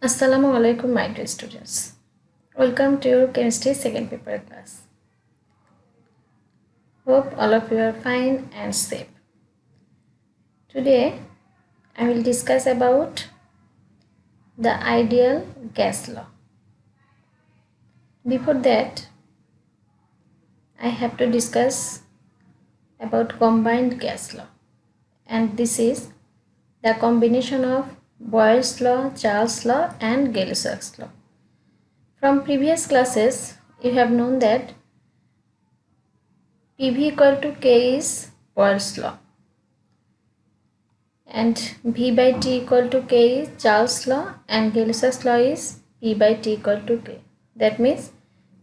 Assalamu alaikum, my dear students. Welcome to your chemistry second paper class. Hope all of you are fine and safe. Today, I will discuss about the ideal gas law. Before that, I have to discuss about combined gas law, and this is the combination of Boyle's law, Charles' law, and Gay-Lussac's law. From previous classes, you have known that PV equal to K is Boyle's law, and V by T equal to K is Charles' law, and Gay-Lussac's law is P by T equal to K. That means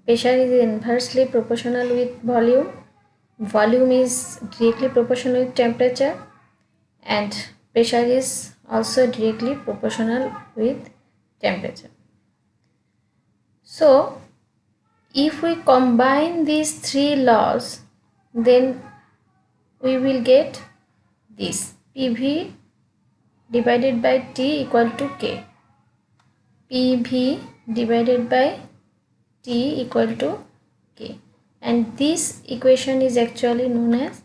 pressure is inversely proportional with volume, volume is directly proportional with temperature, and pressure is also directly proportional with temperature. So, if we combine these three laws, then we will get this PV divided by T equal to K. PV divided by T equal to K. And this equation is actually known as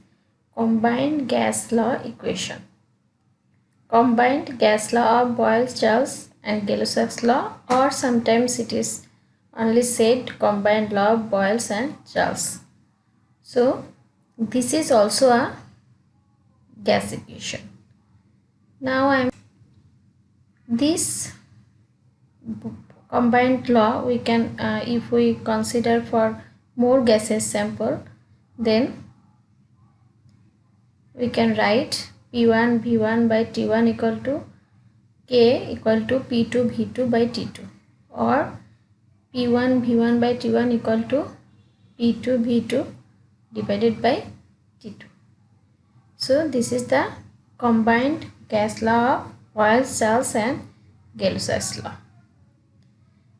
combined gas law equation. Combined gas law of Boyle, Charles and Gay-Lussac's law, or sometimes it is only said combined law of Boyle's and Charles. So this is also a gas equation. Now this combined law we can if we consider for more gases sample, then we can write P1 V1 by T1 equal to K equal to P2 V2 by T2, or P1 V1 by T1 equal to P2 V2 divided by T2. So this is the combined gas law of Boyle, Charles and Gay-Lussac's law.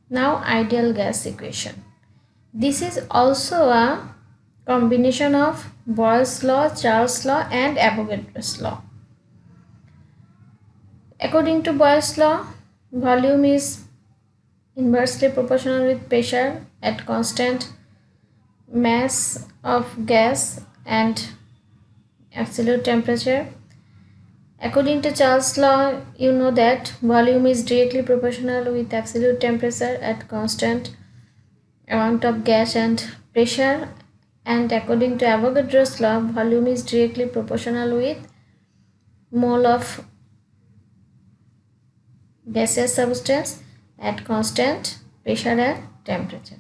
Now ideal gas equation. This is also a combination of Boyle's law, Charles' law and Avogadro's law. According to Boyle's law, volume is inversely proportional with pressure at constant mass of gas and absolute temperature. According to Charles' law, you know that volume is directly proportional with absolute temperature at constant amount of gas and pressure. And according to Avogadro's law, volume is directly proportional with mole of gaseous substance at constant pressure and temperature.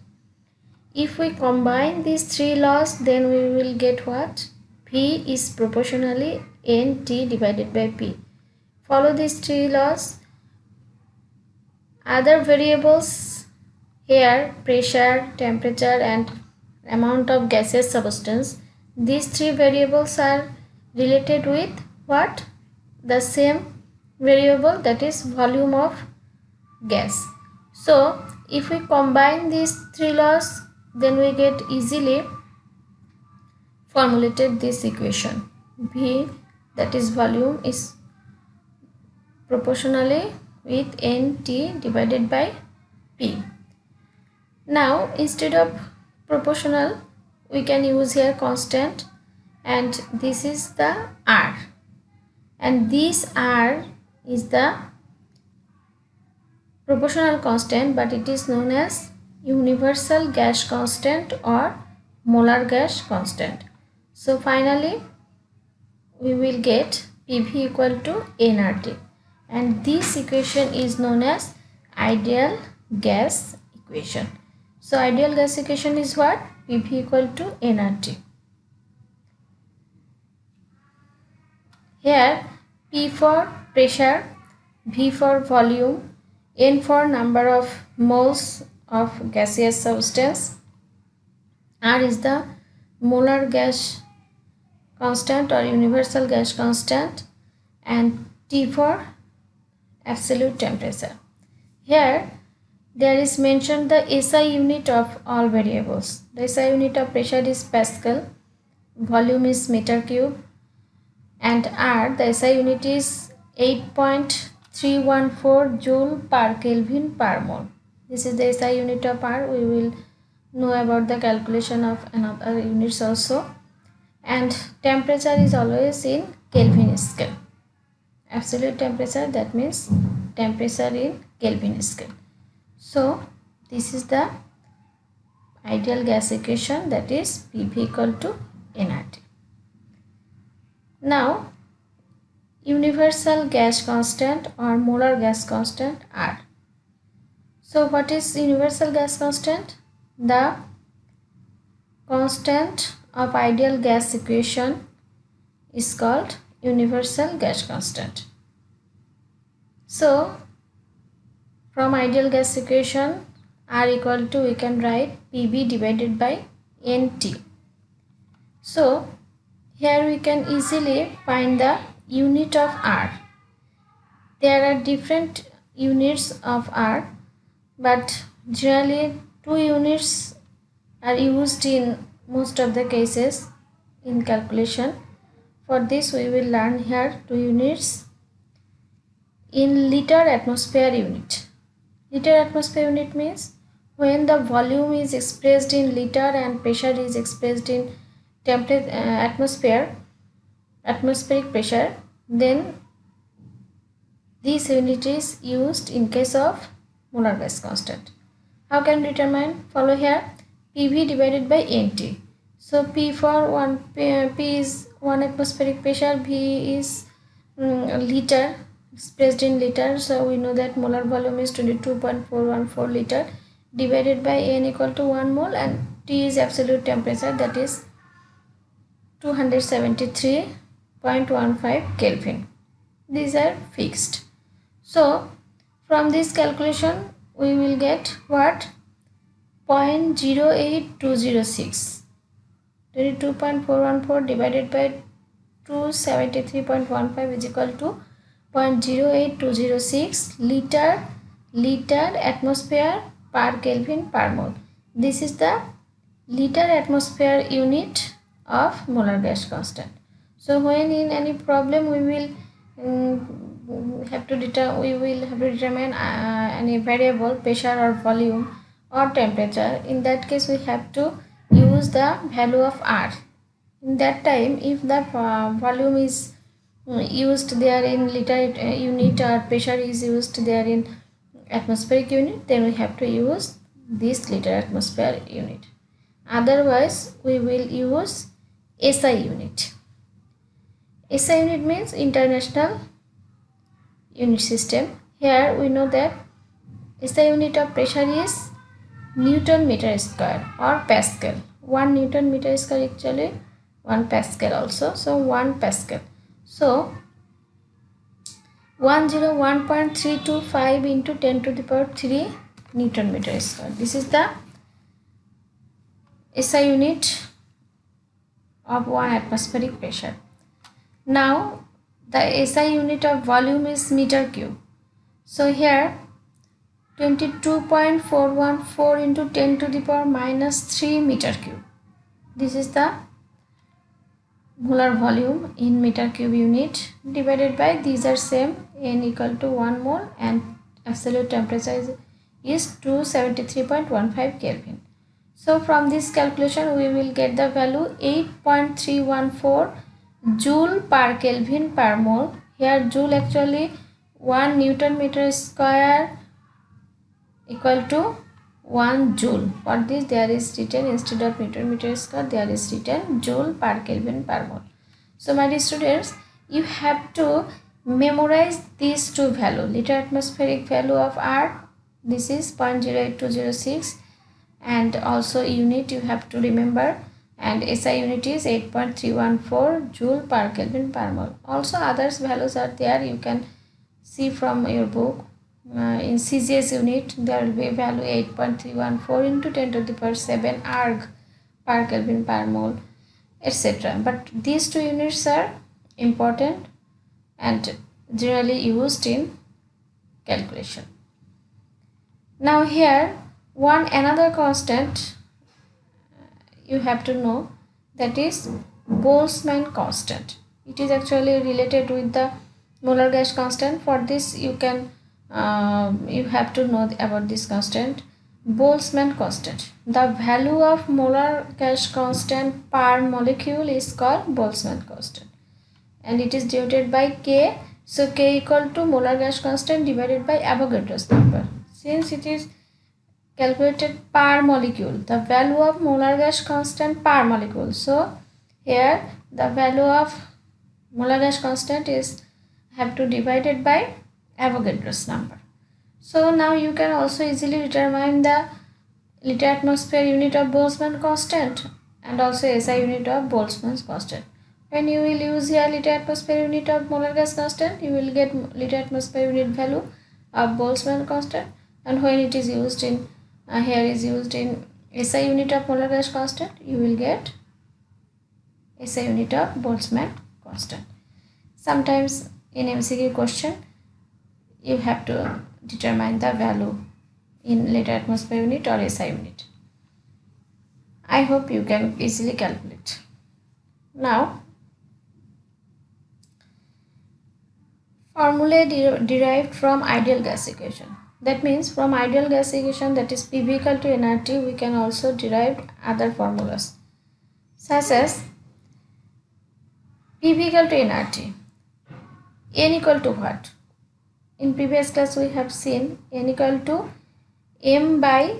If we combine these three laws, then we will get what? P is proportionally NT divided by P. Follow these three laws. Other variables here, pressure, temperature and amount of gaseous substance, these three variables are related with what? The same variable, that is volume of gas. So if we combine these three laws, then we get easily formulated this equation. V, that is volume, is proportionally with NT divided by P. Now instead of proportional, we can use here constant, and this is the R, and this R is the proportional constant, but it is known as universal gas constant or molar gas constant. So finally we will get PV equal to nRT, and this equation is known as ideal gas equation. So ideal gas equation is what? PV equal to nRT. Here P for pressure, V for volume, N for number of moles of gaseous substance, R is the molar gas constant or universal gas constant, and T for absolute temperature. Here there is mentioned the SI unit of all variables. The SI unit of pressure is Pascal, volume is meter cube, and R, the SI unit is 8.3 314 joule per Kelvin per mole. This is the SI unit of R. We will know about the calculation of another units also. And temperature is always in Kelvin scale. Absolute temperature, that means temperature in Kelvin scale. So this is the ideal gas equation, that is PV equal to nRT. Now universal gas constant or molar gas constant R. So what is universal gas constant? The constant of ideal gas equation is called universal gas constant. So from ideal gas equation, R equal to, we can write PV divided by NT. So here we can easily find the unit of R. There are different units of R, but generally 2 units are used in most of the cases in calculation. For this we will learn here 2 units in liter atmosphere unit. Liter atmosphere unit means when the volume is expressed in liter and pressure is expressed in atmospheric pressure, then this unit is used in case of molar gas constant. How can we determine? Follow here, PV divided by NT. So P is 1 atmospheric pressure, V is liter, expressed in liter. So we know that molar volume is 22.414 liter divided by N equal to 1 mole, and T is absolute temperature, that is 273.15 Kelvin. These are fixed. So from this calculation we will get what? 0.08206. 22.414 divided by 273.15 is equal to 0.08206 liter atmosphere per Kelvin per mole. This is the liter atmosphere unit of molar gas constant. So when in any problem we will have to determine any variable, pressure or volume or temperature. In that case we have to use the value of R. In that time, if the volume is used there in liter unit or pressure is used there in atmospheric unit, then we have to use this liter atmosphere unit. Otherwise we will use SI unit. SI unit means international unit system. Here we know that SI unit of pressure is Newton meter square or Pascal. 1 Newton meter square actually 1 Pascal also. So 1 Pascal. So 101.325 into 10 to the power 3 Newton meter square. This is the SI unit of 1 atmospheric pressure. Now the SI unit of volume is meter cube. So here 22.414 into 10 to the power minus 3 meter cube. This is the molar volume in meter cube unit divided by, these are same, N equal to 1 mole and absolute temperature is 273.15 Kelvin. So from this calculation we will get the value 8.314 joule per Kelvin per mole. Here joule actually 1 Newton meter square equal to 1 joule. For this there is written, instead of Newton meter square there is written joule per Kelvin per mole. So my dear students, you have to memorize these two values. Liter atmospheric value of R, this is 0.08206, and also unit you have to remember, and SI unit is 8.314 joule per Kelvin per mole. Also others values are there, you can see from your book. In CGS unit there will be value 8.314 into 10 to the power 7 arg per Kelvin per mole, etc. But these two units are important and generally used in calculation. Now here another constant you have to know, that is Boltzmann constant. It is actually related with the molar gas constant. For this you can you have to know about this constant, Boltzmann constant. The value of molar gas constant per molecule is called Boltzmann constant, and it is denoted by K. So K equal to molar gas constant divided by Avogadro's number. Since it is calculated per molecule, the value of molar gas constant per molecule. So here the value of molar gas constant is have to divide it by Avogadro's number. So now you can also easily determine the liter atmosphere unit of Boltzmann constant and also SI unit of Boltzmann's constant. When you will use here liter atmosphere unit of molar gas constant, you will get liter atmosphere unit value of Boltzmann constant, and when it is used in here is used in SI unit of molar gas constant, you will get SI unit of Boltzmann constant. Sometimes in MCQ question you have to determine the value in liter atmosphere unit or SI unit. I hope you can easily calculate. Now formulae derived from ideal gas equation. That means from ideal gas equation, that is PV equal to nRT, we can also derive other formulas such as PV equal to nRT. N equal to what? In previous class we have seen N equal to M by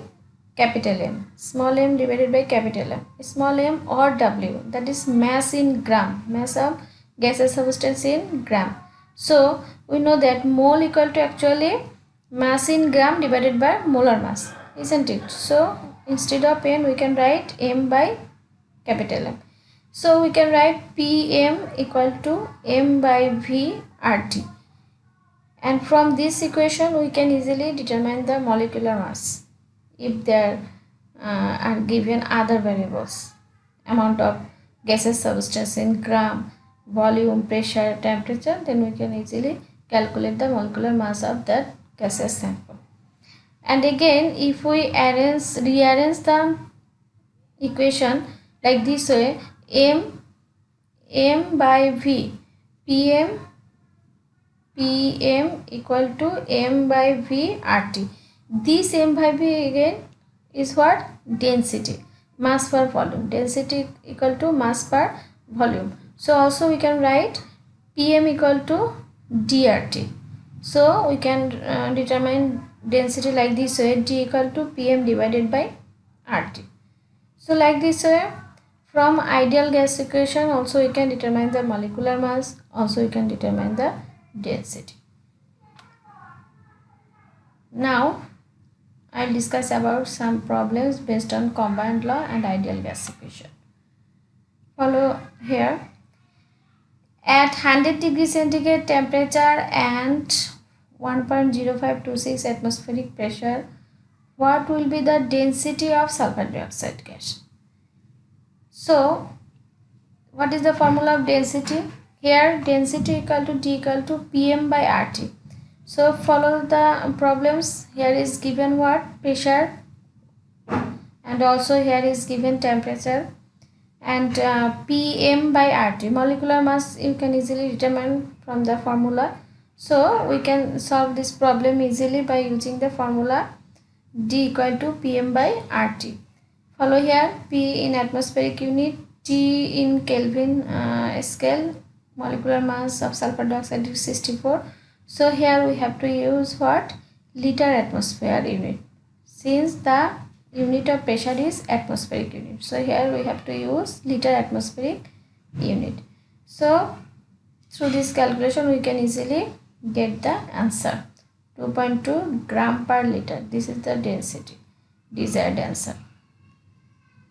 capital M, small m divided by capital M, small m or W, that is mass in gram, mass of gaseous substance in gram. So we know that mole equal to actually mass in gram divided by molar mass, isn't it? So instead of N we can write M by capital M. So we can write Pm equal to M by V RT. And from this equation we can easily determine the molecular mass if there are given other variables, amount of gaseous substance in gram, volume, pressure, temperature, then we can easily calculate the molecular mass of that gaseous sample. And again, if we rearrange the equation like this way, M by V, Pm equal to M by V RT. This M by V again is what? Density, mass per volume. Density equal to mass per volume. So also we can write Pm equal to dRT. So we can determine density like this way, D equal to Pm divided by RT. So like this way, from ideal gas equation also we can determine the molecular mass, also we can determine the density. Now I'll discuss about some problems based on combined law and ideal gas equation. Follow here. At 100 degree centigrade temperature and 1.0526 atmospheric pressure, what will be the density of sulfur dioxide gas? So what is the formula of density? Here density equal to D equal to Pm by RT. So follow the problems. Here is given what? Pressure, and also here is given temperature, and Pm by RT, molecular mass, you can easily determine from the formula. So we can solve this problem easily by using the formula D equal to Pm by RT. Follow here, P in atmospheric unit, T in Kelvin scale, molecular mass of sulfur dioxide is 64. So here we have to use what? Liter atmosphere unit, since the unit of pressure is atmospheric unit. So here we have to use liter atmospheric unit. So through this calculation we can easily get the answer, 2.2 gram per liter. This is the density, desired answer.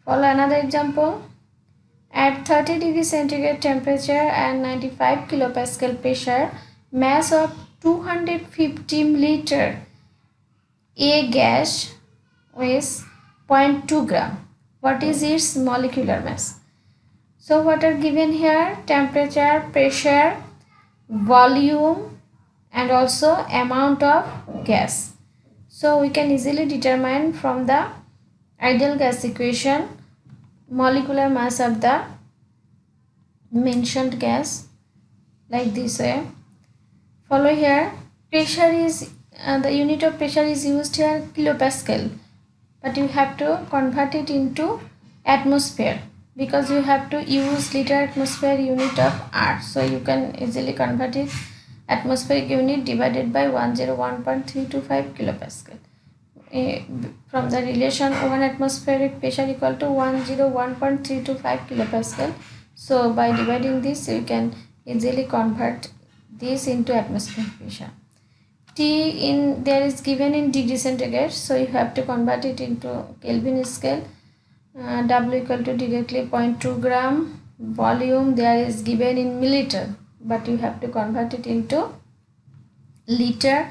Follow another example. At 30 degree centigrade temperature and 95 kilopascal pressure, mass of 250 milliliter A gas weighs 0.2 gram. What is its molecular mass? So what are given here? Temperature, pressure, volume, and also amount of gas. So we can easily determine from the ideal gas equation molecular mass of the mentioned gas like this way. Follow here. Pressure is the unit of pressure is used here kilopascal, but you have to convert it into atmosphere because you have to use liter atmosphere unit of R. So you can easily convert it atmospheric unit divided by 101.325 kilopascal. From the relation 1 atmospheric pressure equal to 101.325 kilopascal. So by dividing this you can easily convert this into atmospheric pressure. T in there is given in degree centigrade, so you have to convert it into Kelvin scale. W equal to directly 0.2 gram. Volume there is given in milliliter, but you have to convert it into liter,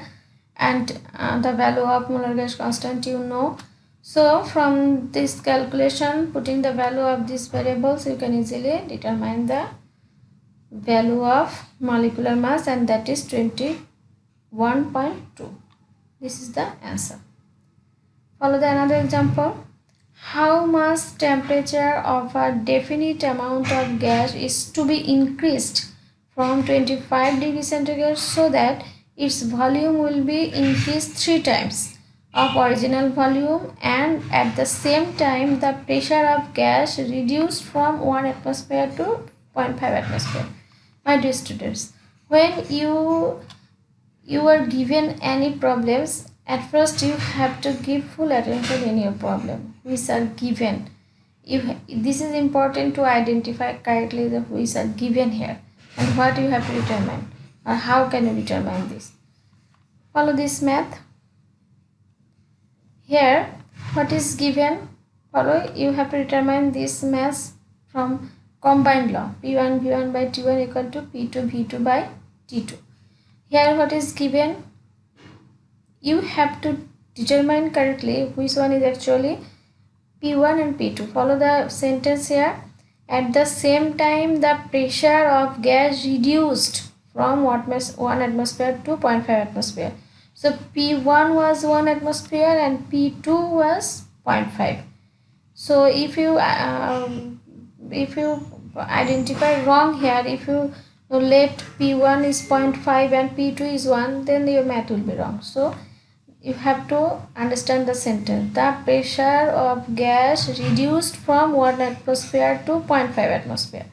and the value of molar gas constant you know. So from this calculation, putting the value of these variables, you can easily determine the value of molecular mass, and that is 21.2. This is the answer. Follow the another example. How much temperature of a definite amount of gas is to be increased from 25 degrees centigrade so that its volume will be increased 3 times of original volume, and at the same time the pressure of gas reduced from 1 atmosphere to 0.5 atmosphere. My dear students, when you are given any problems, at first you have to give full attention in your problem which are given. This is important to identify correctly the which are given here and what you have to determine, or how can you determine this. Follow this math. Here what is given, follow, you have to determine this mass from combined law. P1 V1 by T1 equal to P2 V2 by T2. Here what is given, you have to determine correctly which one is actually P1 and P2. Follow the sentence here. At the same time the pressure of gas reduced from 1 atmosphere to 0.5 atmosphere. So P1 was 1 atmosphere and P2 was 0.5. So if you identify wrong here, if you let P1 is 0.5 and P2 is 1, then your math will be wrong. So you have to understand the sentence. The pressure of gas reduced from 1 atmosphere to 0.5 atmosphere.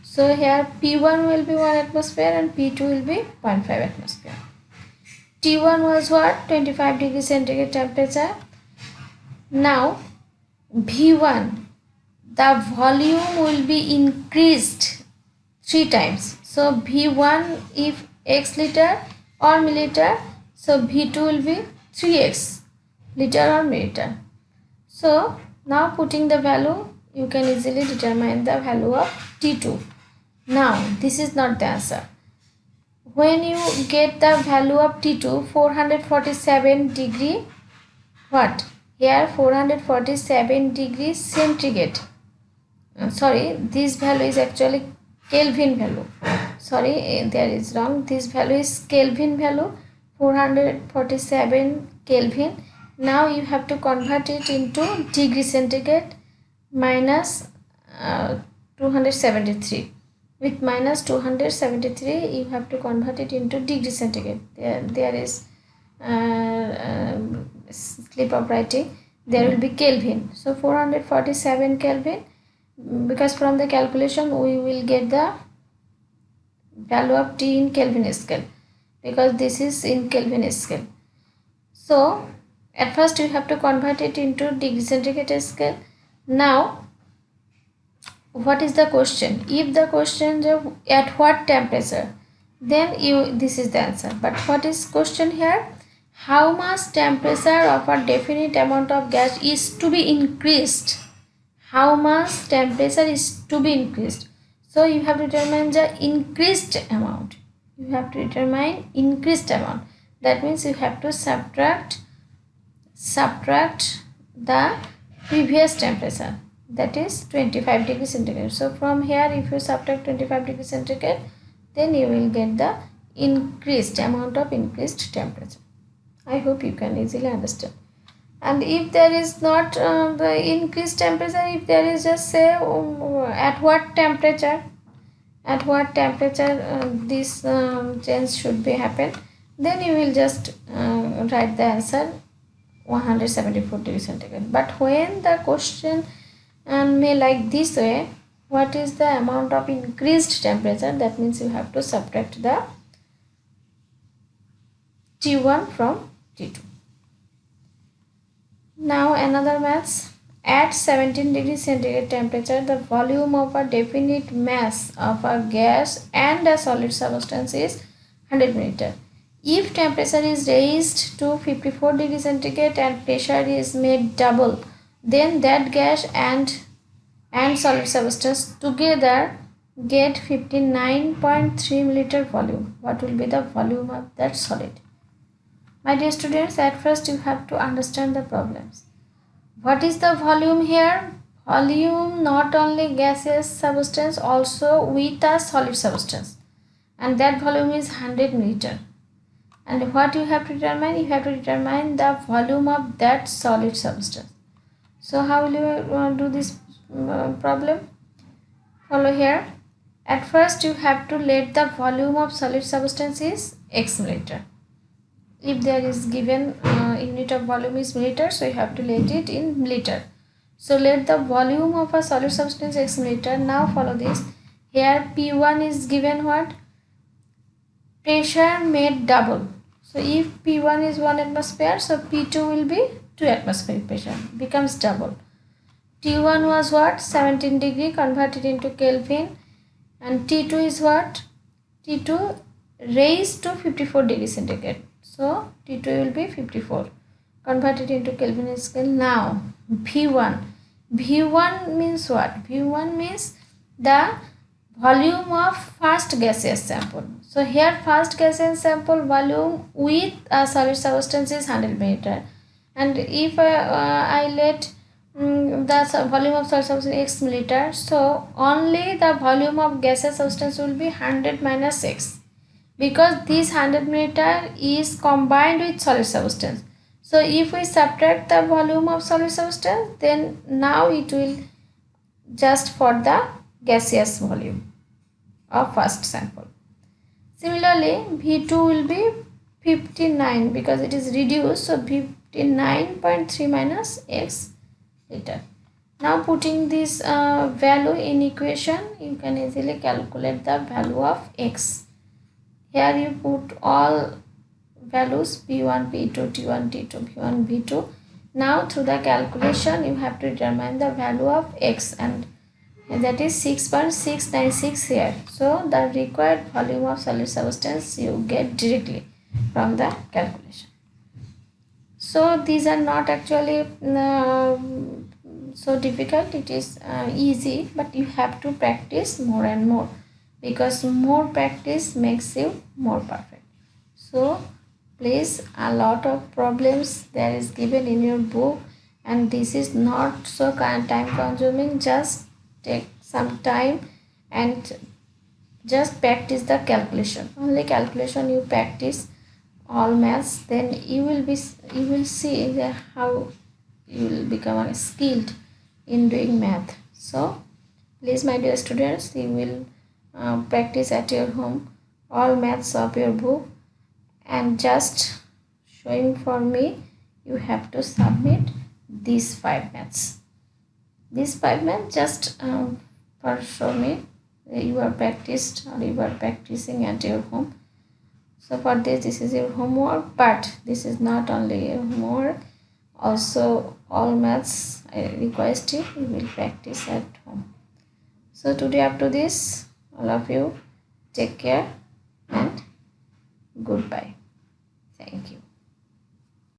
So here P1 will be 1 atmosphere and P2 will be 0.5 atmosphere. T1 was what? 25 degrees centigrade temperature. Now V1, the volume will be increased 3 times. So V1 if x liter or milliliter, so V2 will be 3x liter or milliliter. So now putting the value, you can easily determine the value of T2. Now this is not the answer. When you get the value of T2, 447 degree, what? Here 447 degrees centigrade. Sorry, this value is actually Kelvin value. Sorry, there is wrong. This value is Kelvin value, 447 Kelvin. Now you have to convert it into degree centigrade minus 273. With minus 273, you have to convert it into degree centigrade. There is slip of writing. There will be Kelvin. So 447 Kelvin, because from the calculation we will get the value of T in Kelvin scale, because this is in Kelvin scale. So at first you have to convert it into degree centigrade scale. Now what is the question? If the question is at what temperature, then this is the answer. But what is question here? How much temperature of a definite amount of gas is to be increased? How much temperature is to be increased? So you have to determine the increased amount. You have to determine increased amount. That means you have to subtract the previous temperature, that is 25 degrees centigrade. So from here if you subtract 25 degrees centigrade, then you will get the increased amount of increased temperature. I hope you can easily understand. And if there is not the increased temperature, if there is just say at what temperature, at what temperature this change should be happen, then you will just write the answer 174 degrees centigrade. But when the question may like this way, what is the amount of increased temperature, that means you have to subtract the T1 from T2. Now another maths. At 17 degrees centigrade temperature, the volume of a definite mass of a gas and a solid substance is 100 meter. If temperature is raised to 54 degrees centigrade and pressure is made double, then that gas and solid substance together get 59.3 milliliter volume. What will be the volume of that solid? My dear students, at first you have to understand the problems. What is the volume here? Volume not only gaseous substance, also with a solid substance, and that volume is 100 milliliter. And what you have to determine? You have to determine the volume of that solid substance. So how will you do this problem? Follow here. At first you have to let the volume of solid substance is x milliliter. If there is given unit of volume is milliliter, so you have to let it in milliliter. So let the volume of a solid substance x milliliter. Now follow this. Here P1 is given what? Pressure made double. So if P1 is 1 atmosphere, so P2 will be 2 atmospheric pressure, becomes double. T1 was what? 17 degree converted into Kelvin, and T2 is what? T2 raised to 54 degrees centigrade. So T2 will be 54 converted into Kelvin scale. Now V1. V1 means what? V1 means the volume of first gaseous sample. So here first gaseous sample volume with a solid substance is 100 milliliter, and if I let the volume of solid substance x milliliter, so only the volume of gaseous substance will be 100 minus x, because this 100 milliliter is combined with solid substance. So if we subtract the volume of solid substance, then now it will just for the gaseous volume of first sample. Similarly, V2 will be 59 because it is reduced, so 59.3 minus x liter. Now putting this value in equation, you can easily calculate the value of x. Here you put all values P1, P2, T1, T2, P1, V2. Now through the calculation you have to determine the value of x, and that is 6.696 here. So the required volume of solid substance you get directly from the calculation. So these are not actually so difficult. It is easy, but you have to practice more and more, because more practice makes you more perfect. So please, a lot of problems there is given in your book, and this is not so time consuming. Just take some time and just practice the calculation. Only calculation you practice all maths, then you will see that how you will become skilled in doing math. So please, my dear students, you will practice at your home all maths of your book, and just showing for me, you have to submit these 5 maths. These 5 maths just for show me you are practiced or you are practicing at your home. So for this is your homework, but this is not only your homework, also all maths I request you will practice at home. So today up to this, all of you take care and goodbye.